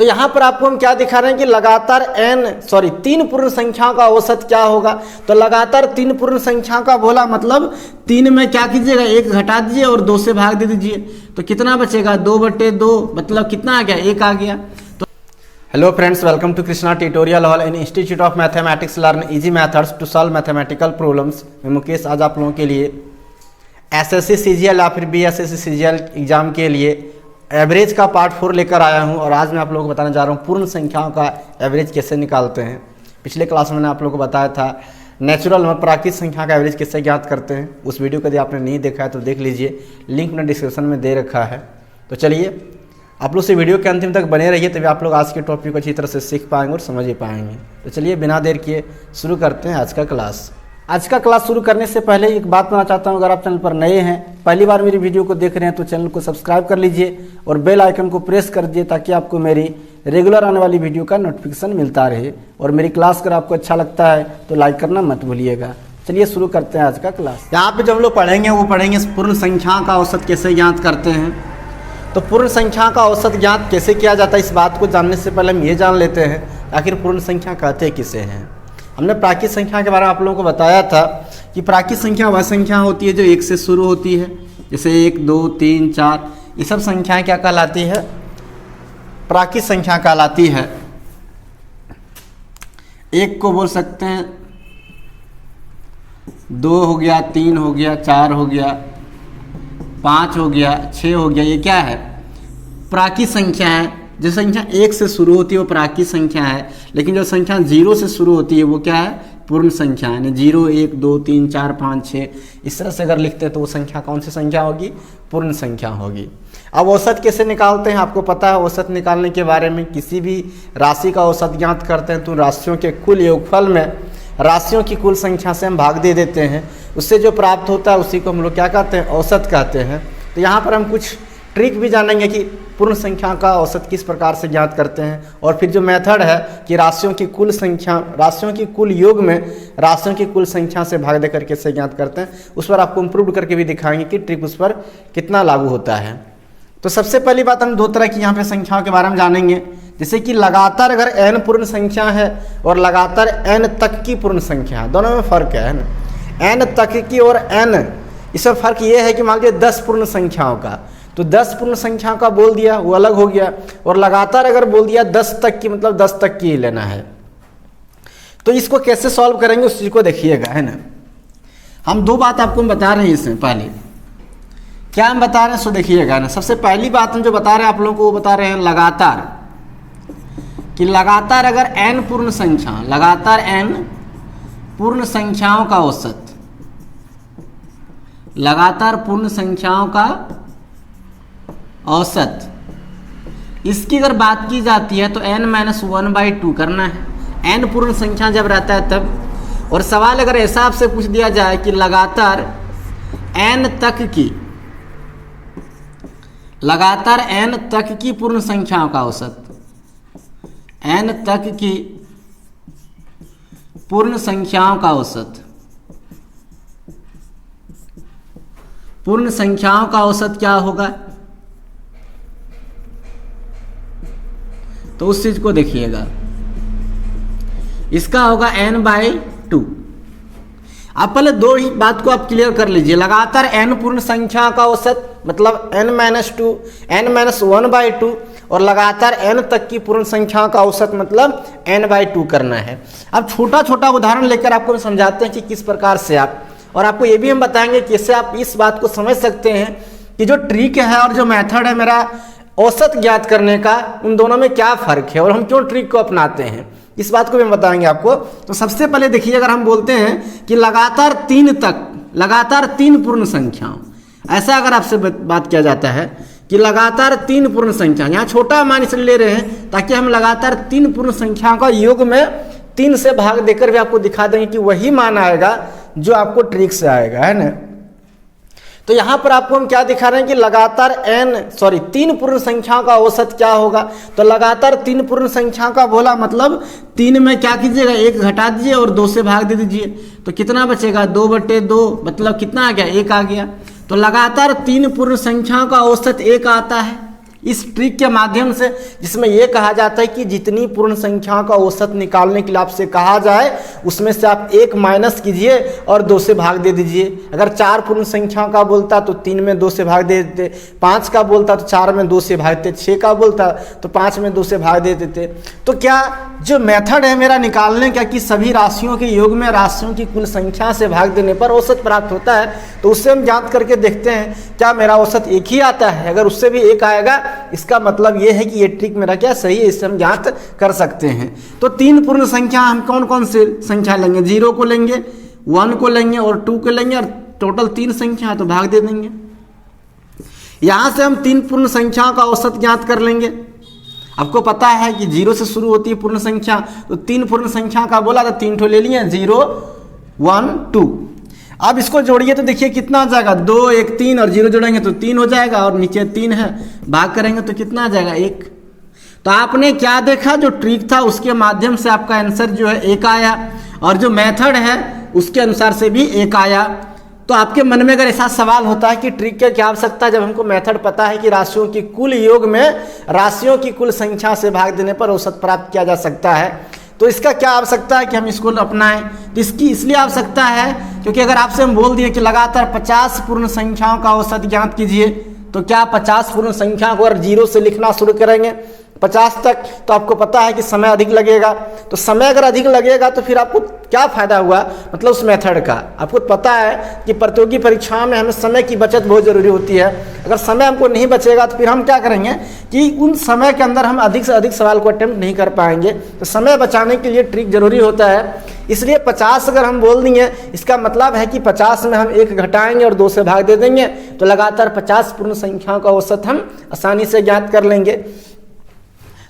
तो यहाँ पर आपको हम क्या दिखा रहे हैं कि लगातार तीन पूर्ण संख्याओं का औसत क्या होगा। तो लगातार तीन पूर्ण संख्याओं का बोला मतलब 3 में क्या कीजिएगा, 1 घटा दीजिए और 2 से भाग दे दीजिए। तो कितना बचेगा, 2/2 मतलब कितना आ गया, 1 आ गया। तो hello friends, welcome to Krishna tutorial hall in institute of mathematics. Learn easy methods to solve mathematical problems. मैं मुकेश आज आप लोगों के लिए एसएससी सीजीएल या फिर बीएसएससी सीजीएल एग्जाम के लिए एवरेज का पार्ट 4 लेकर आया हूं। और आज मैं आप लोगों को बताने जा रहा हूं पूर्ण संख्याओं का एवरेज कैसे निकालते हैं। पिछले क्लास में मैंने आप लोगों को बताया था नेचुरल में प्राकृतिक संख्या का एवरेज कैसे ज्ञात करते हैं। उस वीडियो को यदि आपने नहीं देखा है तो देख लीजिए, लिंक मैंने डिस्क्रिप्शन में दे रखा है। तो चलिए आप लोग से वीडियो के अंतिम तक बने रहिए, तभी आप लोग आज के टॉपिक को अच्छी तरह से सीख पाएंगे और समझ ही पाएंगे। तो चलिए बिना देर किए शुरू करते हैं आज का क्लास। आज का क्लास शुरू करने से पहले एक बात बताना चाहता हूं, अगर आप चैनल पर नए हैं, पहली बार मेरी वीडियो को देख रहे हैं तो चैनल को सब्सक्राइब कर लीजिए और बेल आइकन को प्रेस कर दीजिए ताकि आपको मेरी रेगुलर आने वाली वीडियो का नोटिफिकेशन मिलता रहे। और मेरी क्लास अगर आपको अच्छा लगता है तो लाइक करना मत भूलिएगा। चलिए शुरू करते हैं आज का क्लास। यहाँ पे जब हम लोग पढ़ेंगे वो पढ़ेंगे पूर्ण संख्या का औसत कैसे ज्ञात करते हैं। तो पूर्ण संख्या का औसत ज्ञात कैसे किया जाता है, इस बात को जानने से पहले हम ये जान लेते हैं आखिर पूर्ण संख्या कहते किसे हैं। हमने प्राकृतिक संख्या के बारे में आप लोगों को बताया था कि प्राकृतिक संख्या वह संख्या होती है जो 1 से शुरू होती है, जैसे 1, 2, 3, 4, ये सब संख्याएं क्या कहलाती है, प्राकृतिक संख्या कहलाती है। 1 को बोल सकते हैं 2 हो गया, 3 हो गया, 4 हो गया, 5 हो गया, 6 हो गया। ये क्या है, प्राकृतिक संख्या है। जो संख्या 1 से शुरू होती है वो प्राकृतिक संख्या है, लेकिन जो संख्या 0 से शुरू होती है वो क्या है, पूर्ण संख्या है। 0, 1, 2, 3, 4, 5, 6 इस तरह से अगर लिखते हैं तो वो संख्या कौन सी संख्या होगी, पूर्ण संख्या होगी। अब औसत कैसे निकालते हैं, आपको पता है औसत निकालने के बारे में। किसी भी राशि का औसत ज्ञात करते हैं तो राशियों के कुल योगफल में राशियों की कुल संख्या से हम भाग दे देते हैं, उससे जो प्राप्त होता है उसी को हम लोग क्या कहते हैं, औसत कहते हैं। तो यहाँ पर हम कुछ ट्रिक भी जानेंगे कि पूर्ण संख्या का औसत किस प्रकार से ज्ञात करते हैं। और फिर जो मेथड है कि राशियों की कुल संख्या, राशियों की कुल योग में राशियों की कुल संख्या से भाग देकर कैसे ज्ञात करते हैं, उस पर आपको इम्प्रूव करके भी दिखाएंगे कि ट्रिक उस पर कितना लागू होता है। तो सबसे पहली बात हम 2 तरह की यहाँ पे संख्याओं के बारे में जानेंगे, जैसे कि लगातार अगर n पूर्ण संख्या है और लगातार n तक की पूर्ण संख्या है, दोनों में फर्क है ना। n तक की और n, इसमें फर्क ये है कि मान लीजिए 10 पूर्ण संख्याओं का, तो 10 पूर्ण संख्या का बोल दिया वो अलग हो गया, और लगातार अगर बोल दिया 10 तक की, मतलब 10 तक की ही लेना है। तो इसको कैसे सॉल्व करेंगे उस चीज को देखिएगा, है ना। हम 2 बात आपको बता रहे हैं इसमें। पहले क्या हम बता रहे हैं सो देखिएगा ना। सबसे पहली बात हम जो बता रहे हैं आप लोगों को वो बता रहे हैं लगातार, कि लगातार अगर n पूर्ण संख्या, लगातार n पूर्ण संख्याओं का औसत, लगातार पूर्ण संख्याओं का औसत, इसकी अगर बात की जाती है तो n-1/2 करना है। n पूर्ण संख्या जब रहता है तब। और सवाल अगर ऐसा आपसे पूछ दिया जाए कि लगातार n तक की, लगातार n तक की पूर्ण संख्याओं का औसत, n तक की पूर्ण संख्याओं का औसत, पूर्ण संख्याओं का औसत क्या होगा, तो उस चीज को देखिएगा, इसका होगा n/2। आप पहले 2 ही बात को आप क्लियर कर लीजिए। लगातार n पूर्ण संख्या का औसत मतलब n-2, n-1/2, और लगातार n तक की पूर्ण संख्या का औसत मतलब n/2 करना है। अब छोटा छोटा उदाहरण लेकर आपको समझाते हैं कि किस प्रकार से आप, और आपको ये भी हम बताएंगे कैसे आप इस बात को समझ सकते हैं कि जो ट्रिक है और जो मेथड है मेरा औसत ज्ञात करने का, उन दोनों में क्या फर्क है और हम क्यों ट्रिक को अपनाते हैं, इस बात को भी हम बताएंगे आपको। तो सबसे पहले देखिए, अगर हम बोलते हैं कि लगातार 3 तक, लगातार 3 पूर्ण संख्याओं, ऐसा अगर आपसे बात किया जाता है कि लगातार 3 पूर्ण संख्या, यहाँ छोटा मान इसलिए ले रहे हैं ताकि हम लगातार 3 पूर्ण संख्याओं का योग में 3 से भाग देकर भी आपको दिखा देंगे कि वही मान आएगा जो आपको ट्रिक से आएगा, है ना। तो यहाँ पर आपको हम क्या दिखा रहे हैं कि लगातार 3 पूर्ण संख्याओं का औसत क्या होगा। तो लगातार 3 पूर्ण संख्याओं का बोला मतलब 3 में क्या कीजिएगा, 1 घटा दीजिए और 2 से भाग दे दीजिए। तो कितना बचेगा, 2/2 मतलब कितना आ गया, 1 आ गया। तो लगातार 3 पूर्ण संख्याओं का औसत 1 आता है। इस ट्रिक के माध्यम से, जिसमें यह कहा जाता है कि जितनी पूर्ण संख्याओं का औसत निकालने के लिए आपसे कहा जाए उसमें से आप 1 माइनस कीजिए और 2 से भाग दे दीजिए। अगर 4 पूर्ण संख्याओं का बोलता तो 3 में 2 से भाग दे देते, 5 का बोलता तो 4 में 2 से भाग देते, 6 का बोलता तो 5 में 2 से भाग दे देते। तो क्या जो मेथड है मेरा निकालने का कि सभी राशियों के योग में राशियों की कुल संख्या से भाग देने पर औसत प्राप्त होता है, तो उससे हम जांच करके देखते हैं क्या मेरा औसत एक ही आता है। अगर उससे भी एक आएगा इसका मतलब ये है कि ये ट्रिक मेरा क्या सही है, इससे हम जांच कर सकते हैं। तो 3 पूर्ण संख्या हम कौन कौन से संख्या लेंगे, 0 को लेंगे, 1 को लेंगे और 2 को लेंगे, और टोटल 3 संख्या है तो भाग दे देंगे। यहां से हम 3 पूर्ण संख्याओं का औसत ज्ञात कर लेंगे। आपको पता है कि 0 से शुरू होती है पूर्ण संख्या, तो 3 पूर्ण संख्या का बोला तो 3 ठो ले लिए, 0 1 2। अब इसको जोड़िए तो देखिए कितना आ जाएगा, 2 1 3 और 0 जोड़ेंगे तो 3 हो जाएगा, और नीचे 3 है, भाग करेंगे तो कितना आ जाएगा 1। तो आपने क्या देखा, जो ट्रिक था उसके माध्यम से आपका आंसर जो है 1 आया, और जो मेथड है उसके अनुसार से भी 1 आया। तो आपके मन में अगर ऐसा सवाल होता है कि ट्रिक की क्या आवश्यकता है, जब हमको मेथड पता है कि राशियों की कुल योग में राशियों की कुल संख्या से भाग देने पर औसत प्राप्त किया जा सकता है, तो इसका क्या आवश्यकता है कि हम इसको अपनाएं। तो इसकी इसलिए आवश्यकता है क्योंकि अगर आपसे हम बोल दिए कि लगातार 50 पूर्ण संख्याओं का औसत ज्ञात कीजिए, तो क्या 50 पूर्ण संख्या को अगर 0 से लिखना शुरू करेंगे 50 तक, तो आपको पता है कि समय अधिक लगेगा। तो समय अगर अधिक लगेगा तो फिर आपको क्या फायदा हुआ, मतलब उस मेथड का। आपको पता है कि प्रतियोगी परीक्षाओं में हमें समय की बचत बहुत ज़रूरी होती है। अगर समय हमको नहीं बचेगा तो फिर हम क्या करेंगे कि उन समय के अंदर हम अधिक से अधिक सवाल को अटेम्प्ट नहीं कर पाएंगे। तो समय बचाने के लिए ट्रिक जरूरी होता है। इसलिए 50 अगर हम बोल देंगे, इसका मतलब है कि 50 में हम 1 घटाएंगे और 2 से भाग दे देंगे, तो लगातार 50 पूर्ण संख्याओं का औसत हम आसानी से ज्ञात कर लेंगे।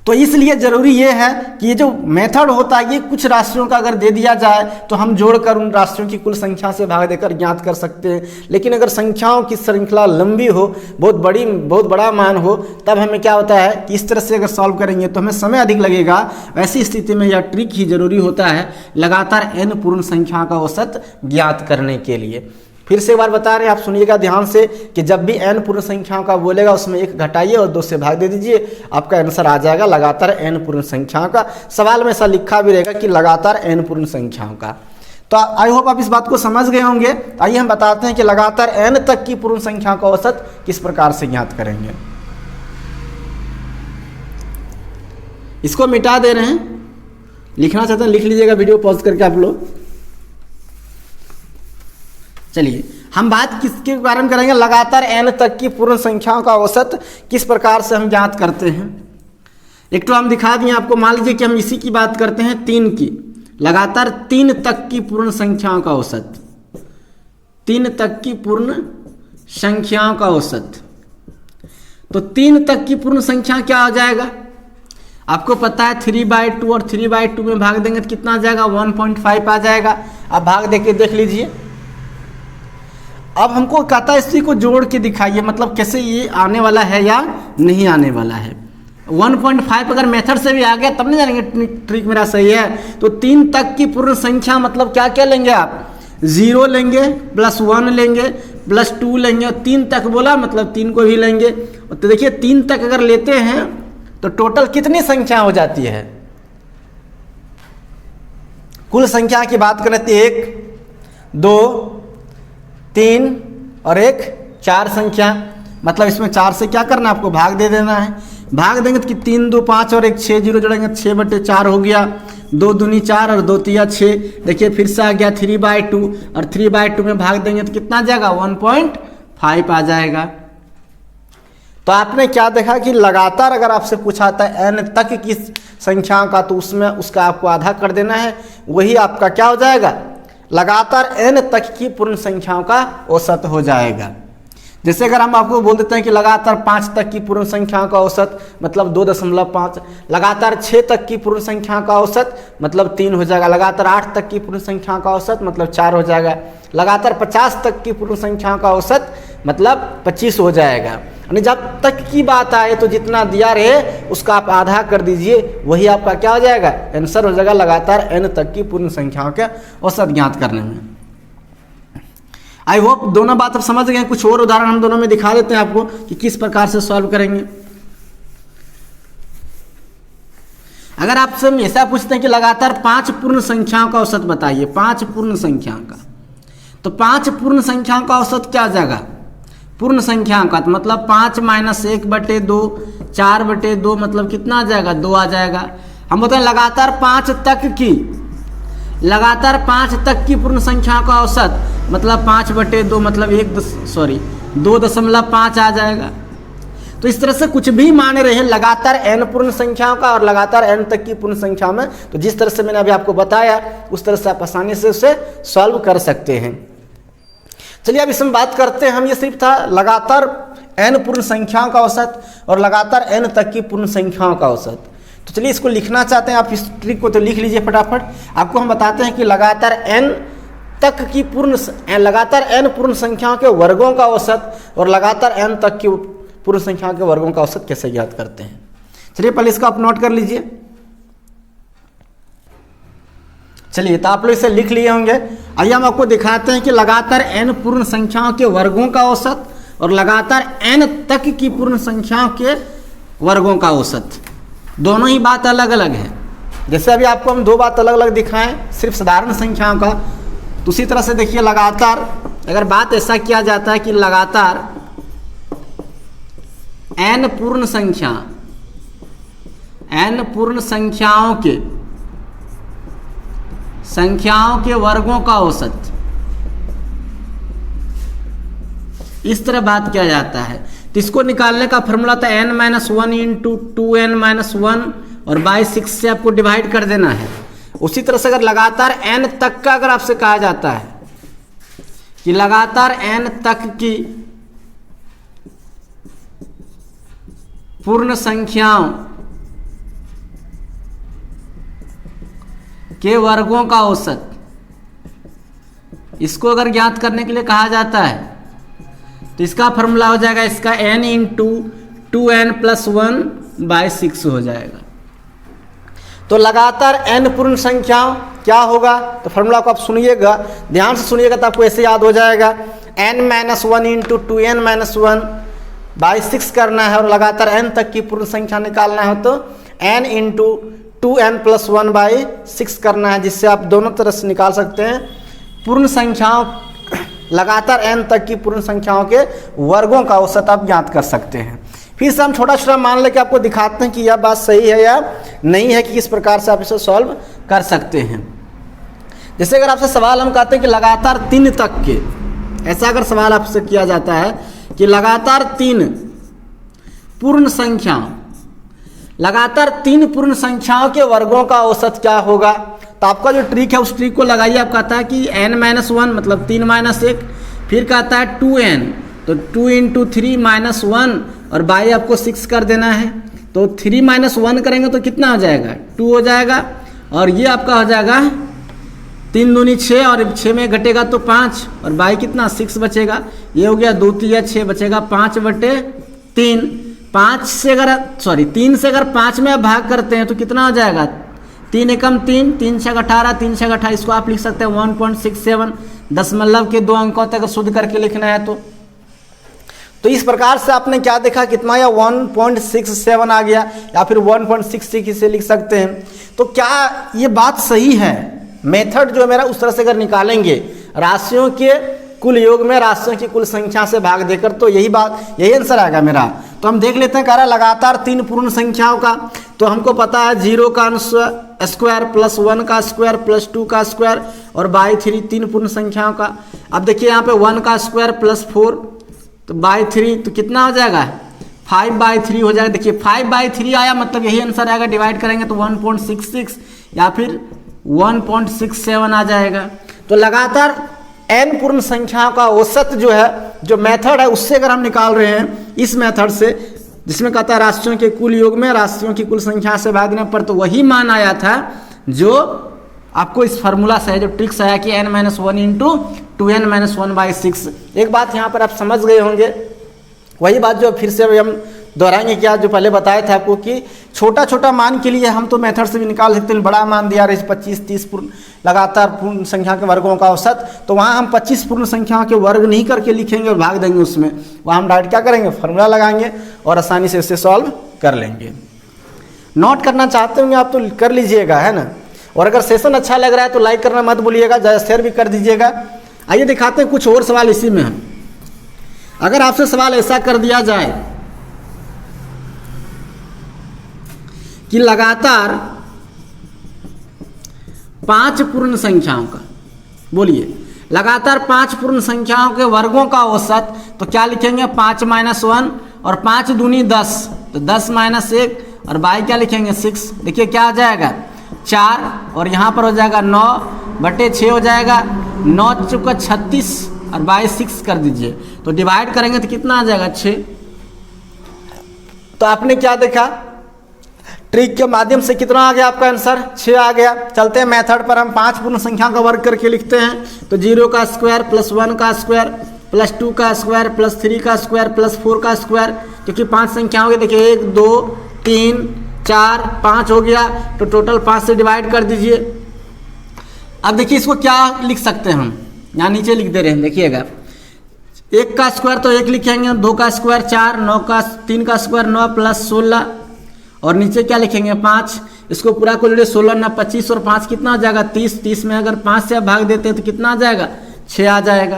तो इसलिए ज़रूरी ये है कि ये जो मेथड होता है ये कुछ राशियों का अगर दे दिया जाए तो हम जोड़कर उन राशियों की कुल संख्या से भाग देकर ज्ञात कर सकते हैं। लेकिन अगर संख्याओं की श्रृंखला लंबी हो, बहुत बड़ा मान हो, तब हमें क्या होता है कि इस तरह से अगर सॉल्व करेंगे तो हमें समय अधिक लगेगा। वैसी स्थिति में यह ट्रिक ही जरूरी होता है लगातार n पूर्ण संख्या का औसत ज्ञात करने के लिए। फिर से एक बार बता रहे हैं, आप सुनिएगा ध्यान से कि जब भी n पूर्ण संख्याओं का बोलेगा उसमें 1 घटाइए और 2 से भाग दे दीजिए, आपका आंसर आ जाएगा लगातार n पूर्ण संख्याओं का। सवाल में ऐसा लिखा भी रहेगा कि लगातार n पूर्ण संख्याओं का। तो आई होप आप इस बात को समझ गए होंगे। आइए हम बताते हैं कि लगातार n तक की पूर्ण संख्या का औसत किस प्रकार से ज्ञात करेंगे। इसको मिटा दे रहे हैं, लिखना चाहते हैं लिख लीजिएगा वीडियो पॉज करके आप लोग। चलिए हम बात किसके बारे में करेंगे, लगातार n तक की पूर्ण संख्याओं का औसत किस प्रकार से हम ज्ञात करते हैं। एक तो हम दिखा दिए आपको, मान लीजिए कि हम इसी की बात करते हैं 3 की, लगातार 3 तक की पूर्ण संख्याओं का औसत, 3 तक की पूर्ण संख्याओं का औसत। तो 3 तक की पूर्ण संख्या क्या हो जाएगा, आपको पता है 3/2 और 3/2 में भाग देंगे तो कितना आ जाएगा 1.5 आ जाएगा। अब भाग देके देख लीजिए। अब हमको कहता है इसी को जोड़ के दिखाइए, मतलब कैसे ये आने वाला है या नहीं आने वाला है। 1.5 अगर मेथड से भी आ गया तब नहीं जानेंगे ट्रिक मेरा सही है। तो 3 तक की पूर्ण संख्या मतलब क्या क्या लेंगे आप, 0 लेंगे, +1 लेंगे, +2 लेंगे, और 3 तक बोला मतलब 3 को भी लेंगे। तो देखिए 3 तक अगर लेते हैं तो टोटल कितनी संख्या हो जाती है, कुल संख्या की बात करें तो 1 2 3 और 1 4 संख्या, मतलब इसमें 4 से क्या करना है आपको भाग दे देना है। भाग देंगे तो कि 3 2 5 और 1 6 0 जोड़ेंगे 6/4 हो गया, 2 दूनी 4 और 2 तिया 6। देखिए फिर से आ गया 3/2 और 3/2 में भाग देंगे तो कितना आ जाएगा 1.5 आ जाएगा। तो आपने क्या देखा कि लगातार अगर आपसे पूछा था n तक की संख्या का तो उसमें उसका आपको आधा कर देना है, वही आपका क्या हो जाएगा लगातार n तक की पूर्ण संख्याओं का औसत हो जाएगा। जैसे अगर हम आपको बोल देते हैं कि लगातार 5 तक की पूर्ण संख्याओं का औसत मतलब 2.5, लगातार 6 तक की पूर्ण संख्या का औसत मतलब 3 हो जाएगा, लगातार 8 तक की पूर्ण संख्या का औसत मतलब 4 हो जाएगा, लगातार 50 तक की पूर्ण संख्या का औसत मतलब 25 हो जाएगा। यानी जब तक की बात आए तो जितना दिया रहे उसका आप आधा कर दीजिए, वही आपका क्या हो जाएगा आंसर हो जाएगा लगातार n तक की पूर्ण संख्याओं के औसत ज्ञात करने में। आई होप दोनों बात आप समझ गए। कुछ और उदाहरण हम दोनों में दिखा देते हैं आपको कि किस प्रकार से सॉल्व करेंगे। अगर आपसे हम ऐसा पूछते हैं कि लगातार 5 पूर्ण संख्याओं का औसत बताइए, 5 पूर्ण संख्याओं का, तो 5 पूर्ण संख्याओं का औसत क्या आ जाएगा? पूर्ण संख्याओं का तो मतलब 5 - 1/2, 4/2 मतलब कितना आ जाएगा? 2 आ जाएगा। हम बताएं लगातार 5 तक की पूर्ण संख्याओं का औसत मतलब 5/2 मतलब 2.5 आ जाएगा। तो इस तरह से कुछ भी मान रहे लगातार n पूर्ण संख्याओं का और लगातार n तक की पूर्ण संख्या में, तो जिस तरह से मैंने अभी आपको बताया उस तरह से आप आसानी से उसे सॉल्व कर सकते हैं। चलिए अब इसमें बात करते हैं हम। ये सिर्फ था लगातार n पूर्ण संख्याओं का औसत और लगातार n तक की पूर्ण संख्याओं का औसत। तो चलिए इसको लिखना चाहते हैं आप, इस ट्रिक को तो लिख लीजिए फटाफट। आपको हम बताते हैं कि लगातार n पूर्ण संख्याओं के वर्गों का औसत और लगातार n तक की पूर्ण संख्याओं के वर्गों का औसत कैसे ज्ञात करते हैं। चलिए पहले इसको आप नोट कर लीजिए। चलिए तो आप लोग इसे लिख लिए होंगे। आइए हम आपको दिखाते हैं कि लगातार n पूर्ण संख्याओं के वर्गों का औसत और लगातार n तक की पूर्ण संख्याओं के वर्गों का औसत, दोनों ही बात अलग अलग है। जैसे अभी आपको हम 2 बात अलग अलग दिखाएं सिर्फ साधारण संख्याओं का, तो उसी तरह से देखिए लगातार अगर बात ऐसा किया जाता है कि लगातार n पूर्ण संख्याओं के वर्गों का औसत, इस तरह बात किया जाता है। तो इसको निकालने का फॉर्मूला था n - 1 × 2n - 1 और बाई 6 से आपको डिवाइड कर देना है। उसी तरह से अगर लगातार n तक का अगर आपसे कहा जाता है कि लगातार n तक की पूर्ण संख्याओं के वर्गों का औसत, इसको अगर ज्ञात करने के लिए कहा जाता है तो इसका फॉर्मूला हो जाएगा इसका n × 2n + 1/6 हो जाएगा। तो लगातार n पूर्ण संख्याओं क्या होगा, तो फॉर्मूला को आप सुनिएगा, ध्यान से सुनिएगा तो आपको ऐसे याद हो जाएगा। n - 1 × 2n - 1/6 करना है और लगातार n तक की पूर्ण संख्या निकालना है तो n × 2n + 1/6 करना है, जिससे आप दोनों तरह से निकाल सकते हैं पूर्ण संख्याओं, लगातार n तक की पूर्ण संख्याओं के वर्गों का औसत आप ज्ञात कर सकते हैं। फिर से हम छोटा छोटा मान लेके आपको दिखाते हैं कि यह बात सही है या नहीं है, कि किस प्रकार से आप इसे सॉल्व कर सकते हैं। जैसे अगर आपसे सवाल हम कहते हैं कि लगातार 3 तक के, ऐसा अगर सवाल आपसे किया जाता है कि लगातार 3 पूर्ण संख्याओं के वर्गों का औसत क्या होगा, तो आपका जो ट्रिक है उस ट्रिक को लगाइए। आप कहता है कि n - 1 मतलब 3 - 1, फिर कहता है 2n तो 2 × 3 - 1 और बाई आपको 6 कर देना है। तो 3 - 1 करेंगे तो कितना हो जाएगा? 2 हो जाएगा। और ये आपका हो जाएगा 3 दूनी 6 और 6 में घटेगा तो 5 और बाई कितना 6 बचेगा। ये हो गया 2 × 6 बचेगा 5/3। 3 से अगर 5 में आप भाग करते हैं तो कितना हो जाएगा? 3 एकम 3, 3 × 18, 3 × 18, इसको आप लिख सकते हैं 1.67 दशमलव के 2 अंकों तक शुद्ध करके लिखना है। तो इस प्रकार से आपने क्या देखा, कितना या 1.67 आ गया या फिर 1.66 इसे लिख सकते हैं। तो क्या ये बात सही है? मेथड जो है मेरा उस तरह से अगर निकालेंगे राशियों के कुल योग में राशियों की कुल संख्या से भाग देकर, तो यही आंसर आएगा मेरा। तो हम देख लेते हैं, कह रहा लगातार 3 पूर्ण संख्याओं का, तो हमको पता है 0 का स्क्वायर प्लस 1 का स्क्वायर प्लस 2 का स्क्वायर और बाई 3 3 पूर्ण संख्याओं का। अब देखिए यहाँ पे 1 का स्क्वायर प्लस 4 तो बाई 3 तो कितना हो जाएगा? 5/3 हो जाएगा। देखिए 5/3 आया मतलब यही आंसर आएगा। डिवाइड करेंगे तो 1.66 या फिर 1.67 आ जाएगा। तो लगातार n पूर्ण संख्याओं का औसत जो है, जो मेथड है उससे अगर हम निकाल रहे हैं, इस मेथड से जिसमें कहता है राशियों के कुल योग में राशियों की कुल संख्या से भाग देने पर, तो वही मान आया था जो आपको इस फार्मूला से है, जो ट्रिक्स आया कि n - 1 × 2n - 1/6। एक बात यहाँ पर आप समझ गए होंगे, वही बात जो फिर से हम दोहराएंगे क्या, जो पहले बताया था आपको कि छोटा छोटा मान के लिए हम तो मेथड से भी निकाल सकते हैं। बड़ा मान दिया रहे 25-30 पूर्ण लगातार पूर्ण संख्या के वर्गों का औसत, तो वहाँ हम 25 पूर्ण संख्याओं के वर्ग नहीं करके लिखेंगे और भाग देंगे उसमें। वहाँ हम डायरेक्ट क्या करेंगे, फार्मूला लगाएंगे और आसानी से उसे सॉल्व कर लेंगे। नोट करना चाहते होंगे आप तो कर लीजिएगा, है ना। और अगर सेशन अच्छा लग रहा है तो लाइक करना मत भूलिएगा, ज़्यादा शेयर भी कर दीजिएगा। आइए दिखाते हैं कुछ और सवाल इसी में हम। अगर आपसे सवाल ऐसा कर दिया जाए कि लगातार 5 पूर्ण संख्याओं का, बोलिए लगातार 5 पूर्ण संख्याओं के वर्गों का औसत, तो क्या लिखेंगे 5 - 1 और 5 दूनी 10, तो 10 - 1 और बाई क्या लिखेंगे 6। देखिए क्या आ जाएगा 4 और यहाँ पर हो जाएगा 9/6 हो जाएगा, 9 चौका 36 और बाई 6 कर दीजिए, तो डिवाइड करेंगे तो कितना आ जाएगा 6। तो आपने क्या देखा, ट्रिक के माध्यम से कितना आ गया आपका आंसर 6 आ गया। चलते हैं मेथड पर, हम 5 पूर्ण संख्या का वर्ग करके लिखते हैं। तो 0 का स्क्वायर प्लस 1 का स्क्वायर प्लस 2 का स्क्वायर प्लस 3 का स्क्वायर प्लस 4 का स्क्वायर, क्योंकि 5 संख्या हो गई। देखिए 1 2 3 4 5 हो गया, तो टोटल 5 से डिवाइड कर दीजिए। अब देखिए इसको क्या लिख सकते हैं हम, यहाँ नीचे लिख दे रहे हैं, देखिएगा 1 का स्क्वायर तो 1 लिखेंगे, 2 का स्क्वायर 4, 9 का 3 का स्क्वायर 9 प्लस 16 और नीचे क्या लिखेंगे 5। इसको पूरा को जोड़िए 16 - 25 और 5 कितना आ जाएगा 30। 30 में अगर 5 से आप भाग देते हैं तो कितना आ जाएगा 6 आ जाएगा।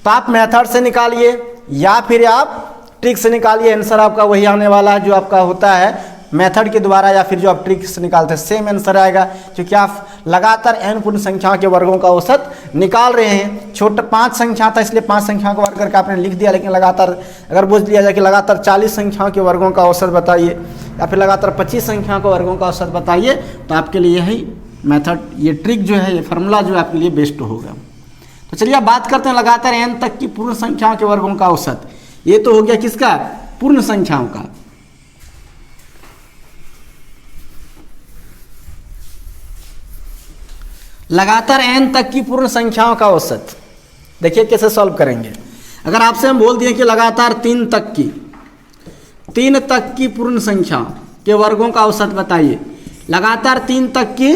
तो आप मेथड से निकालिए या फिर आप ट्रिक से निकालिए, आंसर आपका वही आने वाला है जो आपका होता है मेथड के द्वारा या फिर जो आप ट्रिक से निकालते हैं, सेम आंसर आएगा। क्योंकि आप लगातार n पूर्ण संख्या के वर्गों का औसत निकाल रहे हैं। छोटा 5 संख्या था इसलिए 5 संख्या का वर्ग करके आपने लिख दिया, लेकिन लगातार अगर बोझ लिया जाए कि लगातार 40 संख्याओं के वर्गों का औसत बताइए या फिर लगातार 25 संख्या के वर्गों का औसत बताइए, तो आपके लिए यही मेथड, ये ट्रिक जो है, ये फार्मूला जो है आपके लिए बेस्ट होगा। तो चलिए अब बात करते हैं लगातार n तक की पूर्ण संख्याओं के वर्गों का औसत। ये तो हो गया किसका, पूर्ण संख्याओं का। लगातार n तक की पूर्ण संख्याओं का औसत देखिए कैसे सॉल्व करेंगे। अगर आपसे हम बोल दिए कि लगातार 3 तक की पूर्ण संख्याओं के वर्गों का औसत बताइए, लगातार 3 तक की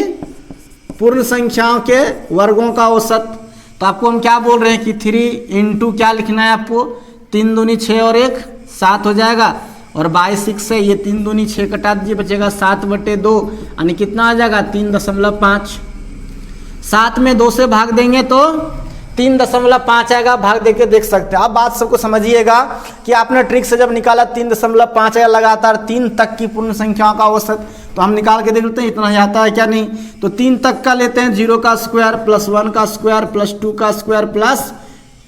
पूर्ण संख्याओं के वर्गों का औसत, तो आपको हम क्या बोल रहे हैं कि 3 × क्या लिखना है आपको, 3 दूनी 6 और 1 7 हो जाएगा, और बाई 6 से ये 3 दूनी 6 कटा दीजिए, बचेगा 7/2 यानी कितना आ जाएगा 3.5। 7 में 2 से भाग देंगे तो 3.5 आएगा, भाग देके देख सकते हैं। आप बात सबको समझिएगा कि आपने ट्रिक से जब निकाला 3.5 आया लगातार 3 तक की पूर्ण संख्याओं का औसत, तो हम निकाल के देख लेते हैं इतना ही आता है क्या नहीं। तो 3 तक का लेते हैं, 0 का स्क्वायर प्लस 1 का स्क्वायर प्लस 2 का स्क्वायर प्लस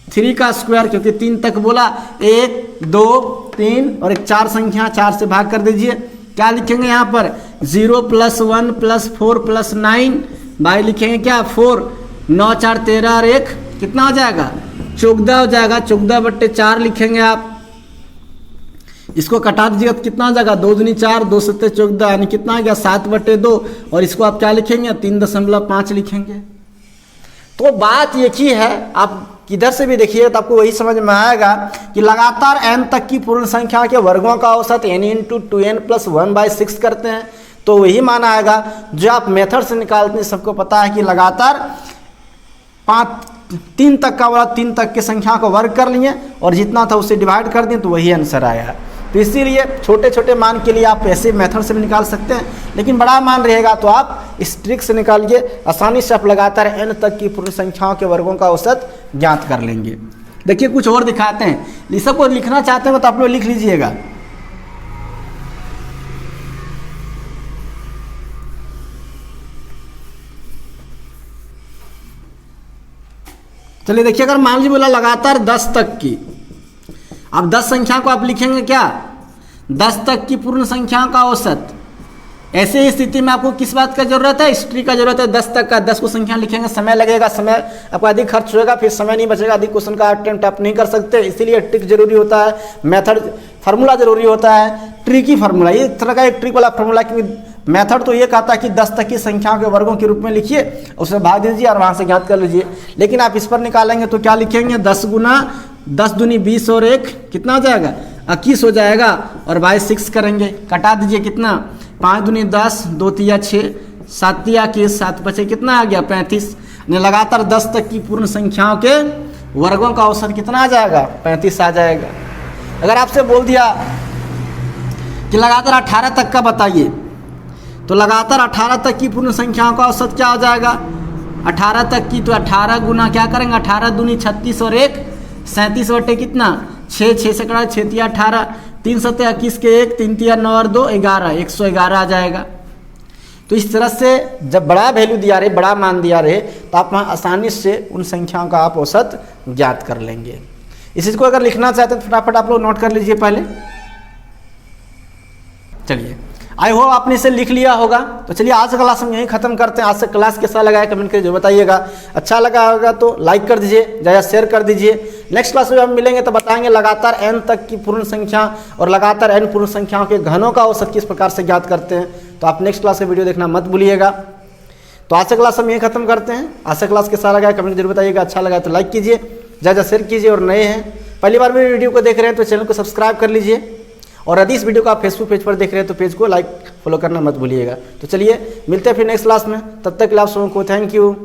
3 का स्क्वायर, क्योंकि 3 तक बोला, 1 2 3 और एक 4 संख्या, 4 से भाग कर दीजिए। क्या लिखेंगे यहाँ पर 0 + 1 + 4 + 9 बाई लिखेंगे क्या 4, 9 4 13 और 1 कितना हो जाएगा 14 हो जाएगा, 14/4 लिखेंगे आप। इसको कटा दीजिएगा तो कितना हो जाएगा 2 दूनी 4 2 7 14 यानी कितना आ गया 7/2, और इसको आप क्या लिखेंगे 3.5 लिखेंगे। तो बात एक ही है, आप किधर से भी देखिए तो आपको वही समझ में आएगा कि लगातार n तक की पूर्ण संख्या के वर्गों का औसत n × 2n + 1/6 करते हैं, तो वही मान आएगा जो आप मेथड से निकालते हैं। सबको पता है कि लगातार 3 तक का वाला 3 तक की संख्या को वर्ग कर लिए और जितना था उसे डिवाइड कर दिए, तो वही आंसर आया। तो इसीलिए छोटे छोटे मान के लिए आप ऐसे मेथड से भी निकाल सकते हैं, लेकिन बड़ा मान रहेगा तो आप इस ट्रिक से निकालिए, आसानी से आप लगातार n तक की पूर्ण संख्याओं के वर्गों का औसत ज्ञात कर लेंगे। देखिए कुछ और दिखाते हैं, ये सबको लिखना चाहते हैं तो आप लोग लिख लीजिएगा। चलिए देखिए, अगर मान लीजिए बोला लगातार 10 तक की, अब 10 संख्या को आप लिखेंगे क्या 10 तक की पूर्ण संख्याओं का औसत। ऐसे स्थिति में आपको किस बात का जरूरत है, हिस्ट्री का जरूरत है। 10 तक का 10 को संख्या लिखेंगे, समय लगेगा, समय आपका अधिक खर्च होगा, फिर समय नहीं बचेगा, अधिक क्वेश्चन का अटेम्प्ट आप नहीं कर सकते। इसीलिए ट्रिक जरूरी होता है, मेथड फार्मूला जरूरी होता है, ट्रिकी फार्मूला, ये तरह का एक ट्रिक वाला फार्मूला। क्योंकि मेथड तो ये कहता है कि 10 तक की संख्याओं के वर्गों के रूप में लिखिए, उसे भाग दीजिए और वहाँ से ज्ञात कर लीजिए। लेकिन आप इस पर निकालेंगे तो क्या लिखेंगे 10 × 10 दूनी 20 और 1 कितना हो जाएगा 21 हो जाएगा, और बाई 6 करेंगे, कटा दीजिए कितना 5 दूनी 10 2 तिया 6 7 तिया 21 7 बचे कितना आ गया 35। लगातार 10 तक की पूर्ण संख्याओं के वर्गों का औसत कितना आ जाएगा 35 आ जाएगा। अगर आपसे बोल दिया कि लगातार 18 तक का बताइए, तो लगातार 18 तक की पूर्ण संख्याओं का औसत क्या हो जाएगा, 18 तक की, तो 18 गुना क्या करेंगे, 18 दूनी 36 और 1 37 बटे कितना 6, 6 से कड़ा 6 तिया 18, 3 सत्ते 21 के 1, 3 तिया 9 और 2 11, 111 आ जाएगा। तो इस तरह से जब बड़ा वैल्यू दिया रहे, बड़ा मान दिया रहे, तो आप वहाँ आसानी से उन संख्याओं का आप औसत ज्ञात कर लेंगे। इस चीज़ को अगर लिखना चाहते हैं तो फटाफट आप लोग नोट कर लीजिए पहले। चलिए, आई होप आपने इसे लिख लिया होगा। तो चलिए आज का क्लास हम यहीं खत्म करते हैं। आज से क्लास कैसा लगा है कमेंट करके जो बताइएगा। अच्छा लगा होगा तो लाइक कर दीजिए, ज़्यादा शेयर कर दीजिए। नेक्स्ट क्लास में हम मिलेंगे तो बताएंगे लगातार n तक की पूर्ण संख्या और लगातार n पूर्ण संख्याओं के घनों का औसत किस प्रकार से ज्ञात करते हैं। तो आप नेक्स्ट क्लास का वीडियो देखना मत भूलिएगा। तो आज से क्लास हम यहीं खत्म करते हैं। आज से क्लास कैसा लगा है कमेंट जरूर बताइएगा। अच्छा लगा तो लाइक कीजिए, ज़्यादा शेयर कीजिए, और नए हैं पहली बार मेरी वीडियो को देख रहे हैं तो चैनल को सब्सक्राइब कर लीजिए। और यदि इस वीडियो को आप फेसबुक पेज पर देख रहे हैं तो पेज को लाइक फॉलो करना मत भूलिएगा। तो चलिए मिलते हैं फिर नेक्स्ट क्लास में, तब तक के लिए आप सबको थैंक यू।